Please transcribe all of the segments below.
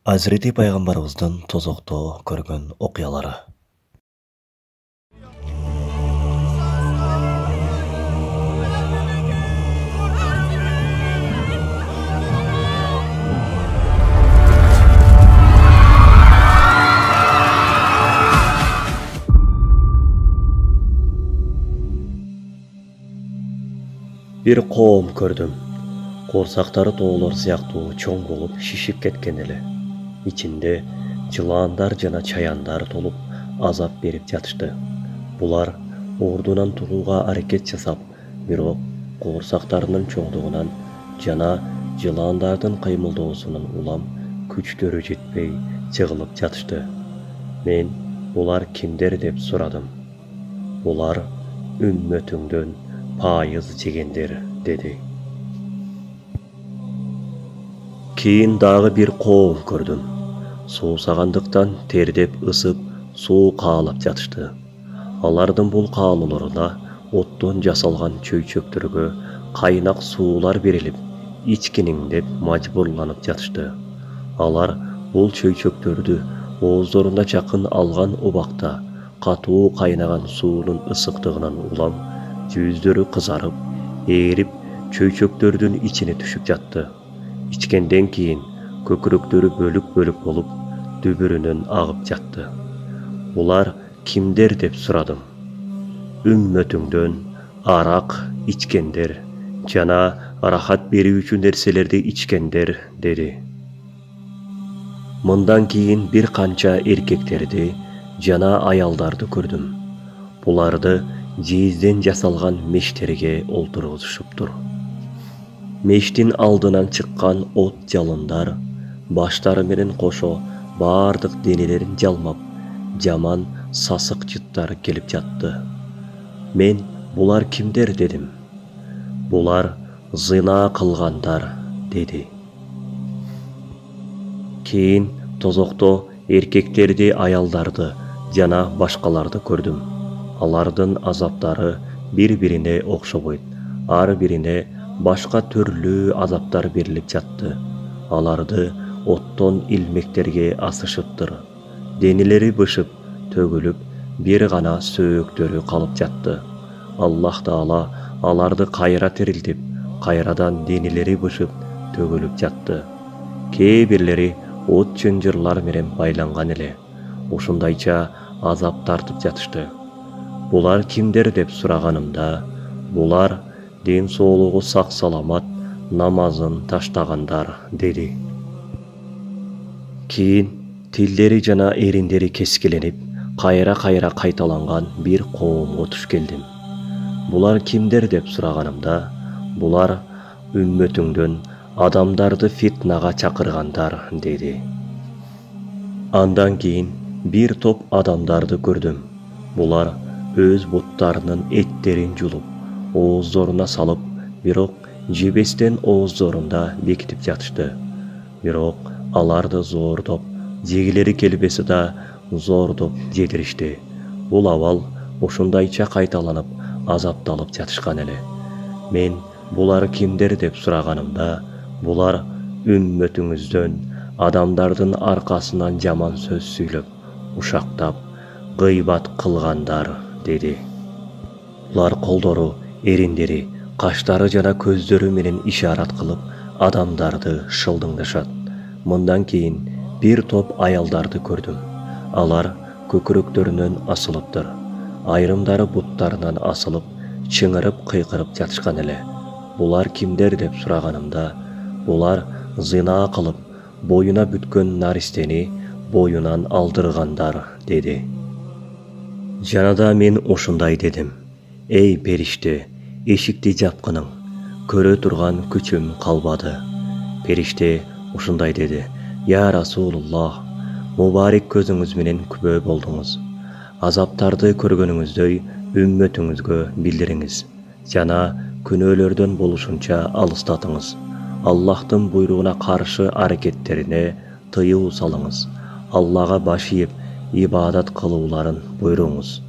Hazreti Peygamberimizden tozokto көргөн окуялары. Bir qoom көрдüm. Корсактары тоолор сыяктуу чоң болуп шишип кеткен эле. İçinde жылаандар жана чаяндар толуп азап берип жатышты. Булар ордунан турууга аракет жасап, бирок коорсактарынын чоңдугунан жана жылаандардын кыймылдоосунун улам күчтөрү жетпей жыгылып жатышты. Мен булар кимдер деп сурадым. Булар үммөтүңдөн пайыз жегендер деди. Кийин дагы бир коом көрдүм. Суусагандыктан тердеп ысып суу каалап жатышты. Алардын бул каалоолоруна оттон жасалган чөйчөктөргө кайнак суулар берилип, ичкиниң деп мажбурланып жатышты. Алар бул чөйчөктөрдү ооздоруна жакын алган убакта катуу кайнаган суунун ысыктыгынан улам жүздөрү кызарып, ээрип чөйчөктөрдүн ичине түшүп жатты. İçkenden кийин көкүрөктөрү бөлүк-бөлүк болуп, дүбүрүнөн агып жатты. Булар кимдер деп сурадым. Үммөтүңдөн арак ичкендер жана рахат берүүчү нерселерди ичкендер деди. Мындан кийин бир канча эркектерди жана аялдарды көрдүм. Буларды жезден жасалган мештерге олтургузушуптур. Мештин алдынан чыккан от жалындар баштары менен кошо баардык денелерин жалмап, жаман сасык жыттар келип жатты. Мен булар кимдер дедим. Булар зына кылгандар деди. Кийин тозокто эркектерди, аялдарды жана башкаларды көрдүм. Алардын азаптары бири-бирине окшобойт. Ар бирине башка төрлүү азаптар берилип жатты. Аларды оттон илмектерге асышыптыр. Денелери бышып, төгүлүп, бир гана сөөктөрү калып жатты. Аллах Таала аларды кайра тирилтип, кайрадан денелери бышып, төгүлүп жатты. Кээ бирлери от чынжырлар менен байланган эле. Ушундайча азап тартып жатышты. Булар кимдер деп сураганымда, булар ден соолугу сак саламат, намазын таштагандар деди. Кийин тилдери жана эриндери кескиленип, кайра-кайра кайталанган бир коомго туш келдим. Булар кимдер деп сураганымда, булар үммөтүңдөн адамдарды фитнага чакыргандар деди. Андан кийин бир топ адамдарды көрдүм. Булар өз буттарынын эттерин жулуп, ооздоруна салып, бирок жебестен ооздорунда бекитип жатышты. Бирок аларды зордоп, жегилери келбесе да зордоп жедиришти. Бул абал ушундайча кайталанып, азапталып жатышкан эле. Мен булар кимдер деп сураганымда, булар үммөтүңүздөн адамдардын аркасынан жаман сөз сүйлөп, ушактап, гыйбат кылгандар деди. Булар колдору, эриндери, каштары жана көздөрү менен ишарат кылып, адамдарды шылдыңдашат. Мындан кийин бир топ аялдарды көрдүм. Алар көкүрөктөрүнөн асылыптыр. Айрымдары буттарынан асылып, чыңырып, кыйкырып жатышкан эле. Булар кимдер деп сураганымда, булар зына кылып, боюна бүткөн наристени боюнан алдыргандар деди. Жанада мен ушундай дедим. Эй периште, эшикти жапкының, көрө турган күчүм калбады. Периште ушундай деди. Я Расулуллах, мубарик көзүңүз менен күбө болдуңуз. Азаптарды көргөнүңүздөй үммөтүңүзгө билдириңиз. Жана күнөөлөрдөн болушунча алыстатыңыз. Аллахтын буйругуна каршы аракеттерине тыюу салыңыз. Аллага баш ийип, ибадат кылууларын буйруңуз.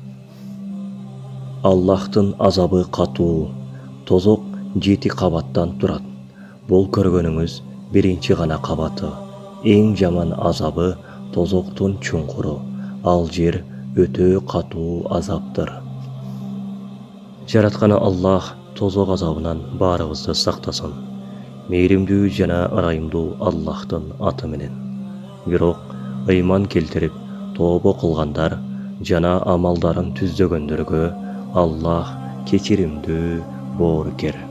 Аллахтын азабы катуу, тозок 7 кабаттан турат. Бул көргөнүңүз биринчи гана кабаты. Эң жаман азабы тозоктун чуңкуру, ал жер өтө катуу азаптыр. Жаратканы Аллах тозок азабынан баарыбызды сактасын. Мейримдүү жана ырайымдуу Аллахтын аты менен. Бирок ыйман келтирип, тообо кылгандар жана амалдарын түздөгөндөргө Аллах кечиримдүү, боорукер.